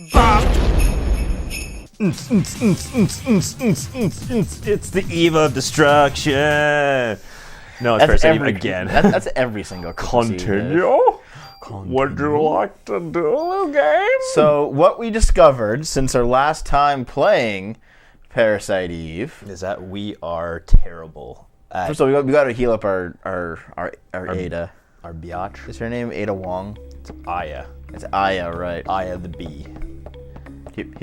It's the eve of destruction. No, it's Parasite Eve again. That's every single Continue. Would you like to do a game? So what we discovered since our last time playing Parasite Eve is that we are terrible. First of all, we got to heal up our Ada. Our biatch. Is her name Ada Wong? It's Aya. It's Aya, right? Aya the bee. Hip.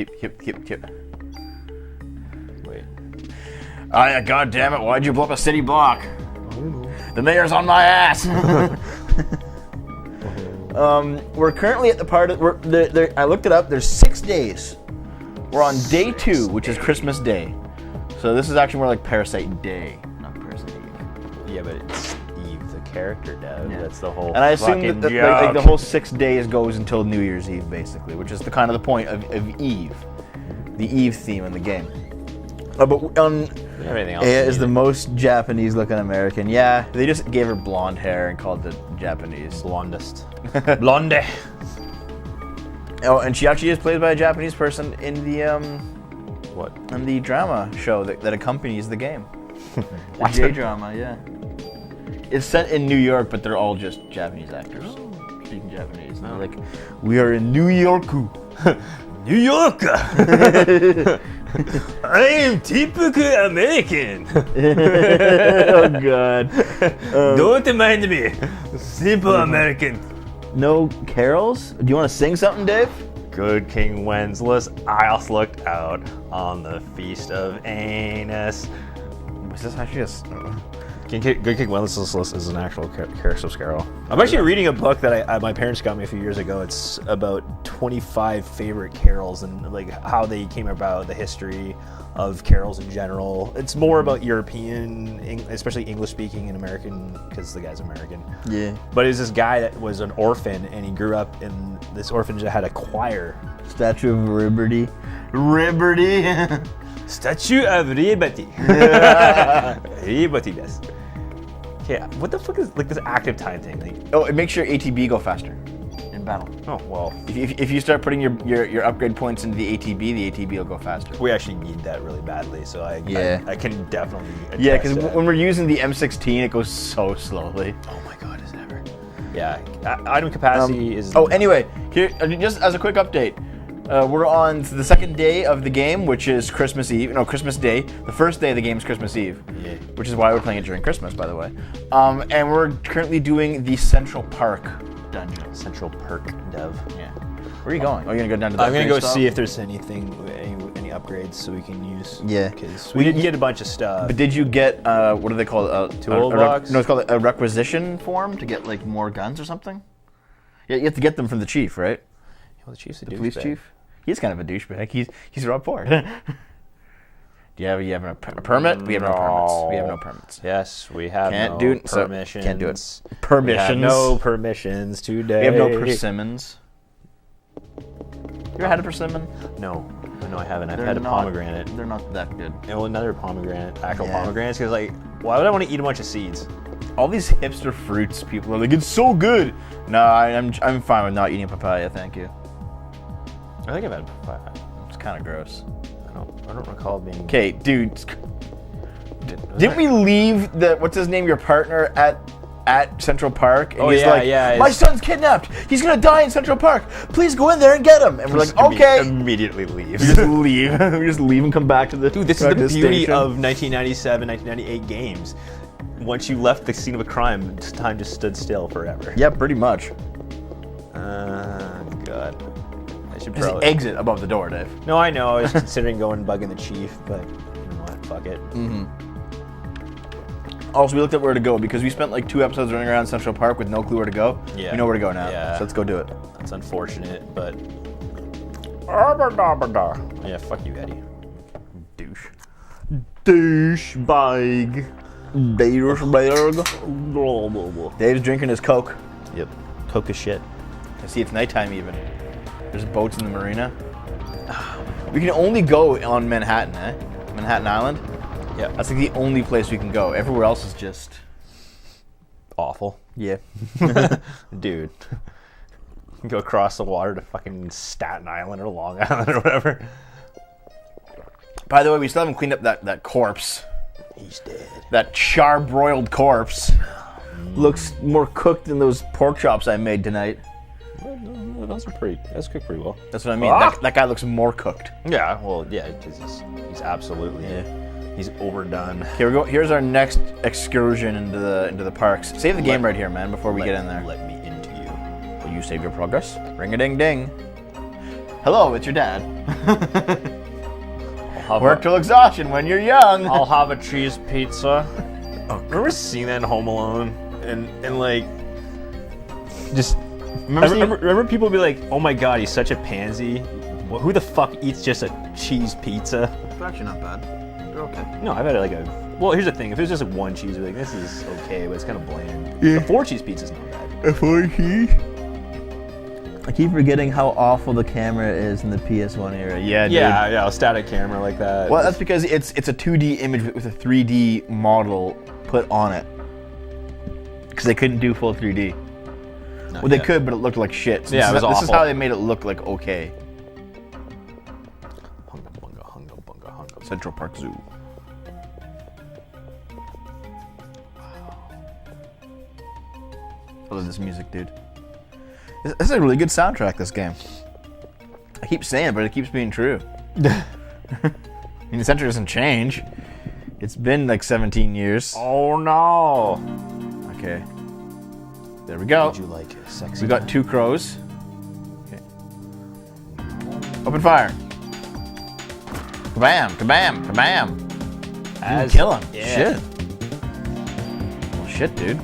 Wait. Aya, goddammit, why'd you blow up a city block? The mayor's on my ass. We're currently at the part of... I looked it up. There's 6 days. We're on day 2, which is Christmas Day. So this is actually more like Parasite Day, not Parasite Eve. Yeah, but it's Eve, the character, Dev. Yeah. That's the whole. And I assume that like the whole 6 days goes until New Year's Eve, basically, which is the kind of the point of Eve, the Eve theme in the game. But everything else Aya is the most Japanese-looking American. Yeah, they just gave her blonde hair and called it Japanese. Blondest. Blonde. Oh, and she actually is played by a Japanese person in the what? In the drama show that accompanies the game. The J-drama, yeah. It's set in New York, but they're all just Japanese actors speaking Japanese. And they're like, we are in New York. New York. I am typical American. Oh God! Don't mind me. Simple American. No carols? Do you want to sing something, Dave? Good King Wenceslas, I looked out on the feast of Anus. Was this actually Good King Wenceslas is an actual Christmas carol. I'm actually reading a book that my parents got me a few years ago. It's about 25 favorite carols and like how they came about, the history of carols in general. It's more about European, especially English speaking and American, because the guy's American. Yeah. But it was this guy that was an orphan, and he grew up in this orphanage that had a choir. Statue of Liberty. Statue of Liberty. Liberty does. Okay, what the fuck is like this active time thing? Like, oh, it makes your ATB go faster in battle. Oh well. If you start putting your upgrade points into the ATB will go faster. We actually need that really badly, so I can definitely. Yeah, because when we're using the M16, it goes so slowly. Oh my God, is it ever? Yeah, item capacity is. Oh, anyway, here just as a quick update. We're on the second day of the game, which is Christmas Eve. No, Christmas Day. The first day of the game is Christmas Eve, which is why we're playing it during Christmas, by the way. And we're currently doing the Central Park dungeon. Central Park Dev. Yeah. Where are you going? Are you gonna go down to the I'm gonna go see if there's any upgrades so we can use. Yeah. Because we didn't get a bunch of stuff. But did you get what do they call it? Toolbox? No, it's called a requisition form to get like more guns or something. Yeah, you have to get them from the chief, right? Well, the chief's a police douchebag. chief. He's kind of a douchebag. He's Rob Ford. Do you have a permit? We have no permits. We have no permits. Yes, we have can't do it. Permissions. Can't do it. Permissions. We have no permissions today. We have no persimmons. You ever had a persimmon? No, I haven't. I've had a pomegranate. They're not that good. And another pomegranate, actual pomegranates, because like, why would I want to eat a bunch of seeds? All these hipster fruits, people are like, it's so good. No, I'm fine with not eating papaya, thank you. I think I've had papaya. It's kind of gross. I don't recall being. Okay, dude. Didn't we leave what's his name, your partner at Central Park? And he's like, my son's kidnapped. He's gonna die in Central Park. Please go in there and get him. And we're like, okay. Immediately leave. We just leave. We just leave and come back to the. Dude, this is the beauty of 1997, 1998 games. Once you left the scene of a crime, time just stood still forever. Yeah, pretty much. God. There's an exit above the door, Dave. No, I know. I was considering going and bugging the chief, but you know what? Fuck it. Mm-hmm. Also, we looked at where to go because we spent like 2 episodes running around Central Park with no clue where to go. Yeah. We know where to go now. Yeah. So let's go do it. That's unfortunate, but. Yeah, fuck you, Eddie. Douche. Douchebag. Dave's drinking his Coke. Yep. Coke is shit. I see it's nighttime even. There's boats in the marina. We can only go on Manhattan, Manhattan Island. Yeah. That's like the only place we can go. Everywhere else is just awful. Yeah. Dude. Go across the water to fucking Staten Island or Long Island or whatever. By the way, we still haven't cleaned up that corpse. He's dead. That char-broiled corpse. Looks more cooked than those pork chops I made tonight. That's cooked pretty well. That's what I mean. That guy looks more cooked. Yeah, well, yeah, he's absolutely. Yeah. He's overdone. Here we go. Here's our next excursion into the parks. Save the game right here, man, before we get in there. Let me into you. Will you save your progress? Ring-a-ding-ding. Hello, it's your dad. Work till exhaustion when you're young. I'll have a cheese pizza. Oh, remember seeing that in Home Alone? And like, just... Remember people be like, oh my god, he's such a pansy. Well, who the fuck eats just a cheese pizza? It's actually not bad. They're okay. No, I've had it like a... Well, here's the thing. If it was just like one cheese, you'd be like, this is okay, but it's kind of bland. Yeah. A 4-cheese pizza's not bad. A 4-cheese? I keep forgetting how awful the camera is in the PS1 era. Yeah, dude. Yeah, a static camera like that. Well, that's because it's a 2D image with a 3D model put on it. Because they couldn't do full 3D. Well, they could, but it looked like shit. So yeah, this is how they made it look like okay. Hunga bunga. Central Park Zoo. I love this music, dude. This is a really good soundtrack, this game. I keep saying it, but it keeps being true. I mean, the soundtrack doesn't change. It's been like 17 years. Oh no. Okay. There we go. Would you like it sexy? We got 2 crows. Okay. Open fire. Kabam, kabam, kabam. As kill him. Yeah. Shit. Well, shit, dude.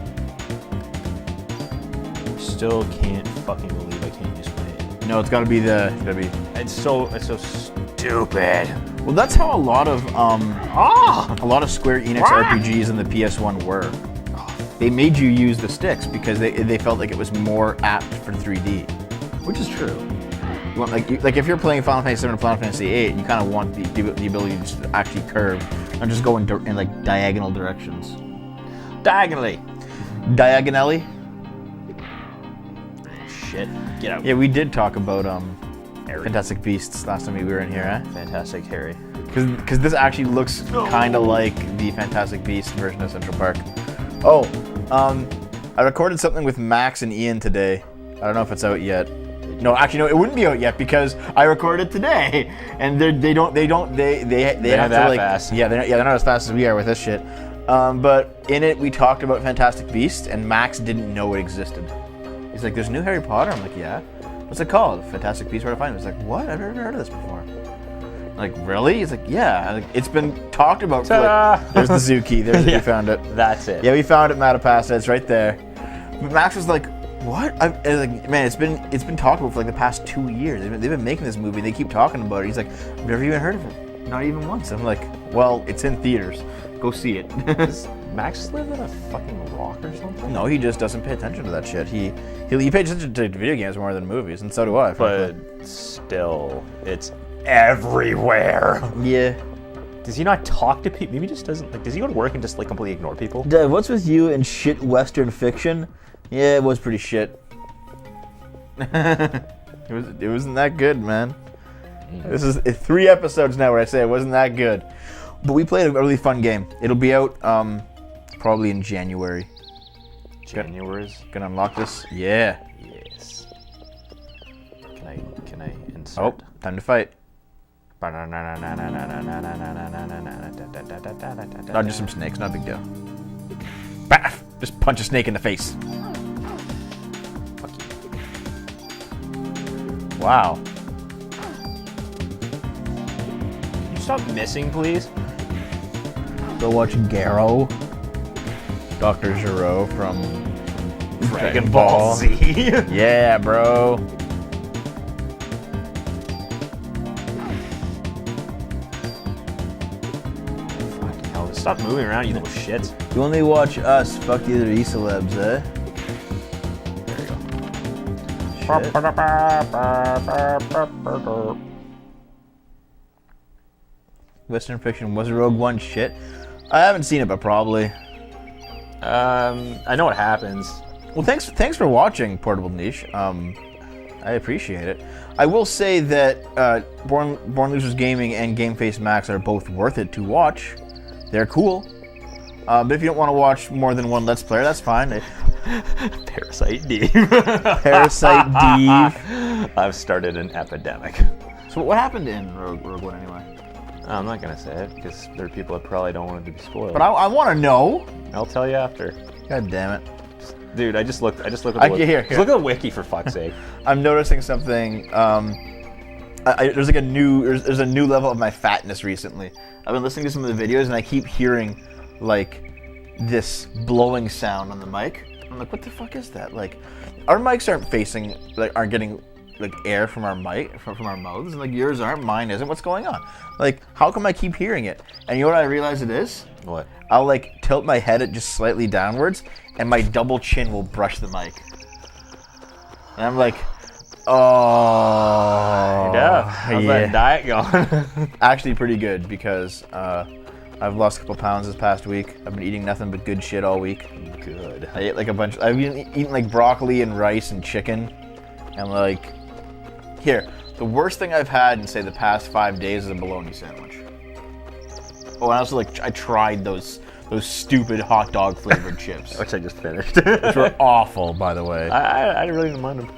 Still can't fucking believe I can't just play it. No, it's gotta be It's so stupid. Well, that's how a lot of Square Enix RPGs in the PS1 were. They made you use the sticks because they felt like it was more apt for 3D, which is true. You want, like if you're playing Final Fantasy 7 or Final Fantasy 8, you kind of want the ability to just actually curve and just go in like diagonal directions. Diagonally. Shit. Get out. Yeah, we did talk about Fantastic Beasts last time we were in here, eh? Fantastic Harry. Because this actually looks kind of like the Fantastic Beasts version of Central Park. Oh, I recorded something with Max and Ian today. I don't know if it's out yet. No, actually, no, it wouldn't be out yet because I recorded today, and they have to like fast. Yeah, they're not as fast as we are with this shit. But in it, we talked about Fantastic Beasts, and Max didn't know it existed. He's like, "There's a new Harry Potter." I'm like, "Yeah." What's it called? Fantastic Beasts: Where to Find Them. He's like, "What? I've never heard of this before." I'm like, really? He's like, "Yeah." I'm like, it's been talked about. For like, there's the zoo key. There's we found it. That's it. Yeah, we found it, Matapasta. It's right there. But Max was like, "What?" I was like, "Man, it's been talked about for like the past 2 years. They've been making this movie. They keep talking about it." He's like, "I've never even heard of it. Not even once." I'm like, "Well, it's in theaters. Go see it." Does Max live in a fucking rock or something? No, he just doesn't pay attention to that shit. He pays attention to video games more than movies, and so do I. But still, it's everywhere. Yeah. Does he not talk to people? Maybe he just doesn't. Like, does he go to work and just like completely ignore people? Dev, what's with you and shit Western fiction? Yeah, it was pretty shit. It wasn't that good, man. This is 3 episodes now where I say it wasn't that good. But we played a really fun game. It'll be out probably in January. January's Gonna unlock this? Yeah. Yes. Can I insert? Oh, time to fight. Not just some snakes, not a big deal. Baff! Just punch a snake in the face. Fuck you. Wow. Can you stop missing, please? Go watch Garrow. Dr. Gero from Dragon Ball Z. Yeah, bro. Fucking hell. Stop moving around, you little shit. You only watch us, fuck the other E-celebs, eh? There you go. Western fiction, was Rogue One shit? I haven't seen it, but probably. I know what happens. Well, thanks for watching, Portable Niche. I appreciate it. I will say that Born Losers Gaming and Game Face Max are both worth it to watch. They're cool. But if you don't want to watch more than one Let's Player, that's fine. Parasite Deve. Parasite Deve. I've started an epidemic. So what happened in Rogue One anyway? I'm not gonna say it because there are people that probably don't want it to be spoiled. But I want to know. I'll tell you after. God damn it, dude! I just looked at the here. Just look at the wiki for fuck's sake. I'm noticing something. There's a new level of my fatness recently. I've been listening to some of the videos and I keep hearing like this blowing sound on the mic. I'm like, what the fuck is that? Like, our mics aren't getting like air from our mic from our mouths, and like yours aren't, mine isn't. What's going on? Like, how come I keep hearing it? And you know what I realize it is? What? I'll like tilt my head just slightly downwards, and my double chin will brush the mic. And I'm like, oh. Yeah. How's that diet going? Actually, pretty good because I've lost a couple pounds this past week. I've been eating nothing but good shit all week. Good. I ate like a bunch. I've been eating like broccoli and rice and chicken, and like. Here, the worst thing I've had in, say, the past 5 days is a bologna sandwich. Oh, and also, like, I tried those stupid hot dog flavored chips. Which I just finished. Which were awful, by the way. I really didn't mind them.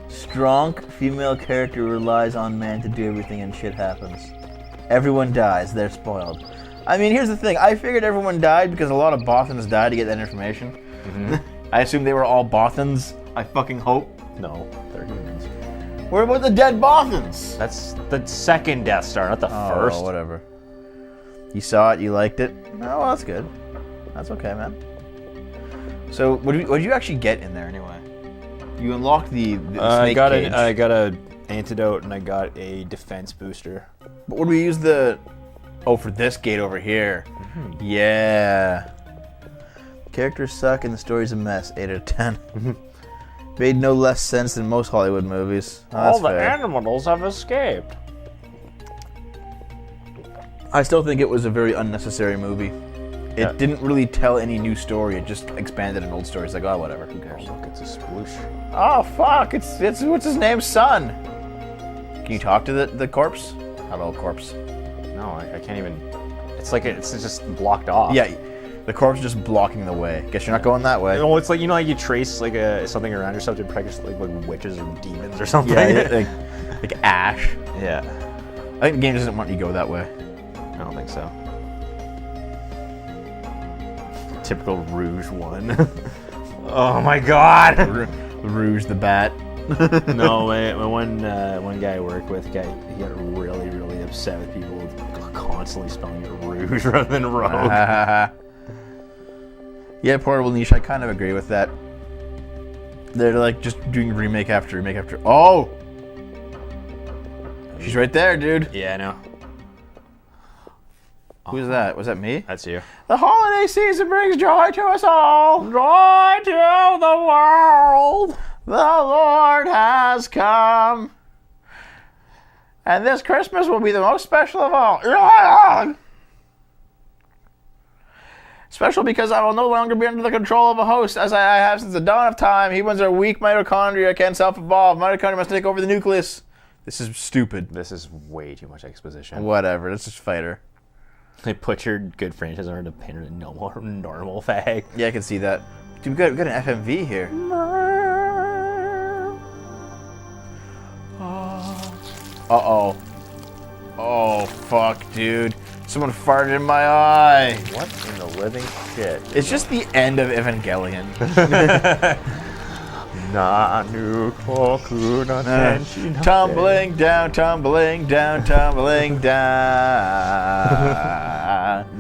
Strong female character relies on man to do everything and shit happens. Everyone dies, they're spoiled. I mean, here's the thing. I figured everyone died because a lot of Bothans died to get that information. Mm-hmm. I assume they were all Bothans. I fucking hope. No, they're humans. What about the dead Bothans? That's the second Death Star, not the first. Oh, whatever. You saw it, you liked it. Oh, well, that's good. That's okay, man. So, what did you actually get in there anyway? You unlocked the snake cage. I got a antidote and I got a defense booster. But would we use the... Oh, for this gate over here. Mm-hmm. Yeah. Characters suck and the story's a mess. 8 out of 10. Made no less sense than most Hollywood movies. Oh, all the animals have escaped. I still think it was a very unnecessary movie. It didn't really tell any new story. It just expanded an old story. It's like, oh, whatever. Who cares? Oh, look, it's a sploosh. Oh, fuck. It's what's his name? Son. Can you talk to the corpse? Hello, corpse. No, I can't even. It's like it's just blocked off. Yeah. The corpse is just blocking the way. Guess you're not going that way. No, it's like, you know, like you trace like something around yourself to protect like witches or demons or something. Yeah, like ash. Yeah. I think the game doesn't want you to go that way. I don't think so. Typical Rouge one. Oh my god! Rouge the Bat. No, one guy I work with, he got really, really upset with people constantly spelling it Rouge rather than Rogue. Yeah, Portable Niche, I kind of agree with that. They're like just doing remake after remake after. Oh! She's right there, dude. Yeah, I know. Who's that? Was that me? That's you. The holiday season brings joy to us all. Joy to the world. The Lord has come. And this Christmas will be the most special of all. Special because I will no longer be under the control of a host as I have since the dawn of time. Humans are weak mitochondria, can't self-evolve. Mitochondria must take over the nucleus. This is stupid. This is way too much exposition. Whatever, let's just fight her. They put your good franchise under the pin a normal fag. Yeah, I can see that. Dude, we got an FMV here. Uh-oh. Oh, fuck, dude. Someone farted in my eye. What in the living shit? It's just the end of Evangelion. Tumbling down, tumbling down, tumbling down.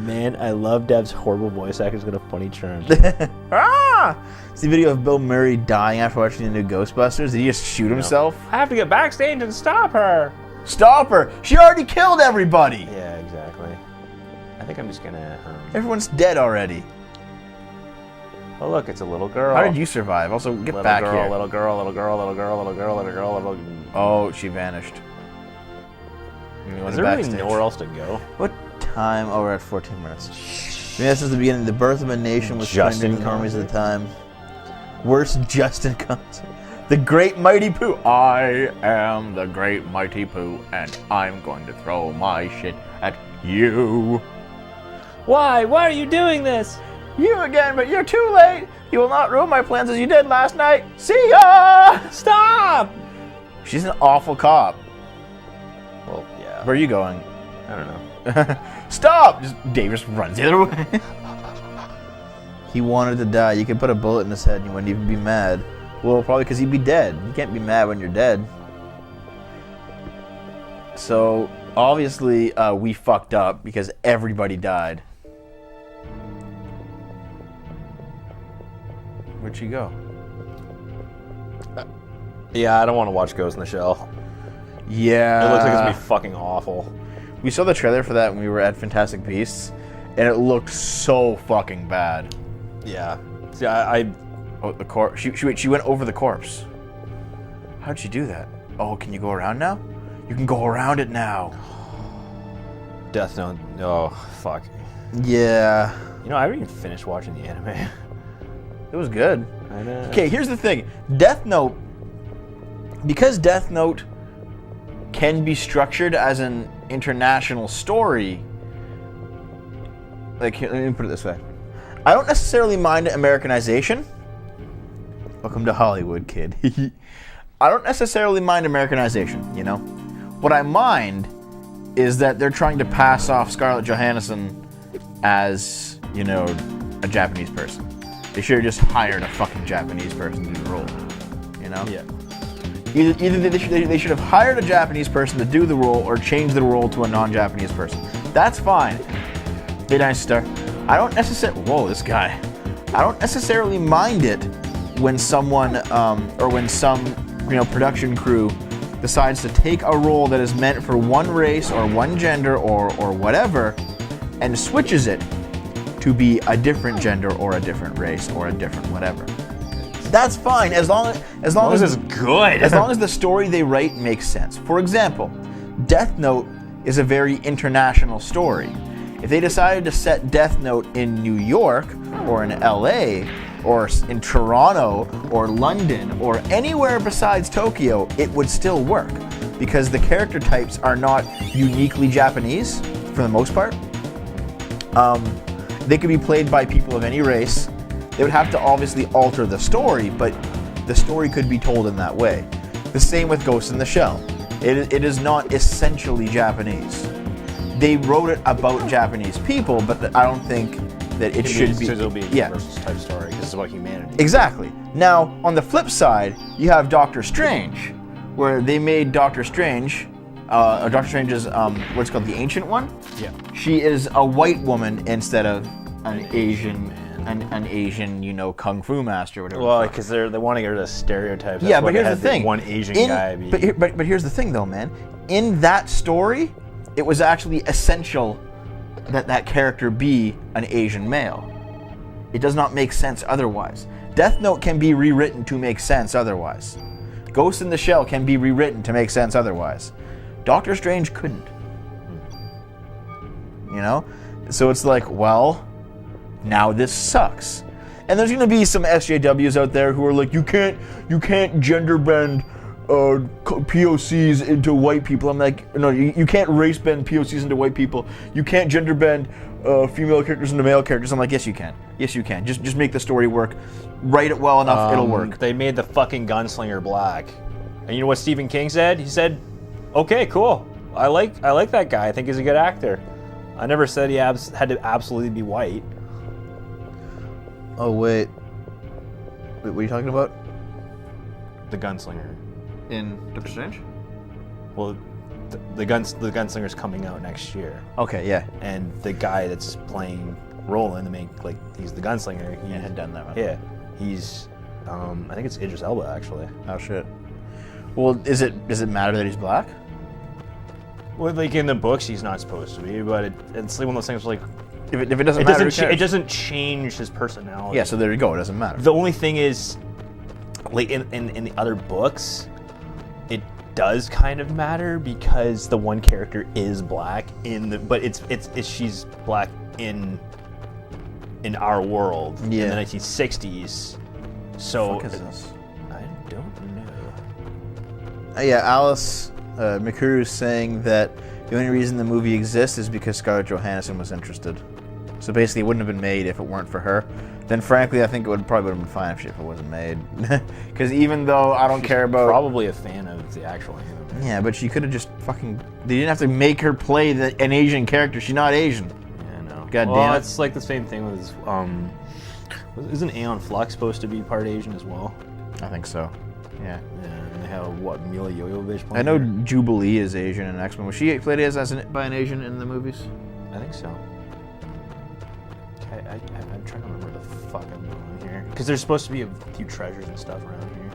Man, I love Dev's horrible voice acting. It's got a funny turn. It's the video of Bill Murray dying after watching the new Ghostbusters. Did he just shoot himself? I have to get backstage and stop her. Stop her! She already killed everybody! Yeah, exactly. I think I'm just gonna... Everyone's dead already. Oh, look, it's a little girl. How did you survive? Also, get little back girl, here. Little girl, little girl, little girl, little girl, little girl, little girl. Oh, she vanished. Is there really nowhere else to go? What time? Oh, we're at 14 minutes. I mean, this is the beginning. The birth of a nation was just in the armies at the time. Worst Justin comes. The Great Mighty Pooh. I am the Great Mighty Pooh, and I'm going to throw my shit at you. Why? Why are you doing this? You again, but you're too late. You will not ruin my plans as you did last night. See ya! Stop! She's an awful cop. Well, yeah. Where are you going? I don't know. Stop! Dave just runs the other way. He wanted to die. You could put a bullet in his head and he wouldn't even be mad. Well, probably because he'd be dead. You can't be mad when you're dead. So, obviously, we fucked up because everybody died. Where'd she go? Yeah, I don't want to watch Ghost in the Shell. Yeah. It looks like it's gonna be fucking awful. We saw the trailer for that when we were at Fantastic Beasts, and it looked so fucking bad. Yeah. See, I Oh, the corpse. She went over the corpse. How'd she do that? Oh, can you go around now? You can go around it now. Death Note. Oh, fuck. Yeah. You know, I haven't even finished watching the anime. It was good. I know. Okay, here's the thing. Death Note, because Death Note can be structured as an international story, like, here, let me put it this way. I don't necessarily mind Americanization. Welcome to Hollywood, kid. I don't necessarily mind Americanization, you know? What I mind is that they're trying to pass off Scarlett Johansson as, you know, a Japanese person. They should have just hired a fucking Japanese person to do the role, you know? Yeah. Either they should have hired a Japanese person to do the role or change the role to a non-Japanese person. That's fine. Midnight Star. I don't necessarily... Whoa, this guy. I don't necessarily mind it when someone, or when some, you know, production crew decides to take a role that is meant for one race or one gender or whatever and switches it to be a different gender or a different race or a different whatever. That's fine as long as it's good. As long as the story they write makes sense. For example, Death Note is a very international story. If they decided to set Death Note in New York or in LA or in Toronto or London or anywhere besides Tokyo, it would still work because the character types are not uniquely Japanese for the most part. They could be played by people of any race. They would have to obviously alter the story, but the story could be told in that way. The same with Ghost in the Shell. It is not essentially Japanese. They wrote it about Japanese people, but I don't think that it should be. It'll be a universal type story because it's about humanity. Exactly. Now, on the flip side, you have Doctor Strange, where they made Doctor Strange. Doctor Strange is what's called the Ancient One. Yeah. She is a white woman instead of an Asian. An Asian, you know, kung fu master, or whatever. Well, because they want to get rid of stereotypes. Yeah, but here's the thing. One Asian guy. But here's the thing, though, man. In that story, it was actually essential that that character be an Asian male. It does not make sense otherwise. Death Note can be rewritten to make sense otherwise. Ghost in the Shell can be rewritten to make sense otherwise. Doctor Strange couldn't. You know? So it's like, well, now this sucks. And there's gonna be some SJWs out there who are like, you can't gender bend POCs into white people. I'm like, no, you can't race bend POCs into white people. You can't gender bend female characters into male characters. I'm like, yes you can. Yes you can. Just make the story work. Write it well enough, it'll work. They made the fucking gunslinger black. And you know what Stephen King said? He said, okay, cool. I like that guy. I think he's a good actor. I never said he had to absolutely be white. Oh, wait, what are you talking about? The gunslinger. In Doctor Strange? Well, the gunslinger's coming out next year. Okay, yeah. And the guy that's playing Roland, he's the gunslinger. He had done that one. Yeah. He's, I think it's Idris Elba, actually. Oh, shit. Well, does it matter that he's black? Well, like in the books, he's not supposed to be, but it's like one of those things like, If it doesn't matter, it doesn't change his personality. Yeah, so there you go. It doesn't matter. The only thing is, like in the other books, it does kind of matter because the one character is black but she's black in our world in the 1960s. So What the fuck is this? I don't know. Yeah, Alice McCrew is saying that the only reason the movie exists is because Scarlett Johansson was interested. So basically, it wouldn't have been made if it weren't for her. Then, frankly, I think it probably would have been fine if it wasn't made. Because even though I don't care about... Probably a fan of the actual anime. Yeah, but she could have just fucking... They didn't have to make her play an Asian character. She's not Asian. Yeah, no. God well, damn it. It's like the same thing with... Isn't Aeon Flux supposed to be part Asian as well? I think so. Yeah. Yeah, and they have, what, Mila Jovovich playing I know her? Jubilee is Asian in X-Men. Was she played by an Asian in the movies? I think so. I'm trying to remember the fuck I'm doing here. Because there's supposed to be a few treasures and stuff around here.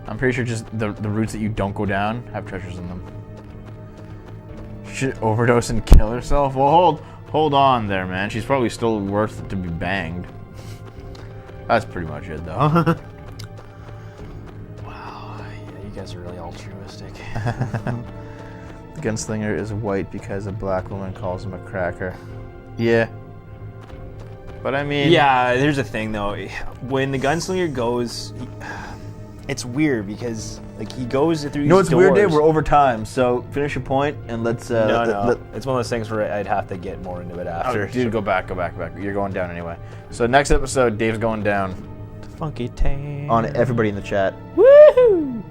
I'm pretty sure just the routes that you don't go down have treasures in them. Should overdose and kill herself? Well, hold on there, man. She's probably still worth it to be banged. That's pretty much it, though. Wow, yeah, you guys are really altruistic. The gunslinger is white because a black woman calls him a cracker. Yeah. But I mean... Yeah, here's the thing, though. When the gunslinger goes... It's weird because like he goes through these it's doors. weird, Dave. We're over time, so finish your point and let's... No. It's one of those things where I'd have to get more into it after. Oh, dude, go back. You're going down anyway. So next episode, Dave's going down. Funky Town. On everybody in the chat. Woohoo!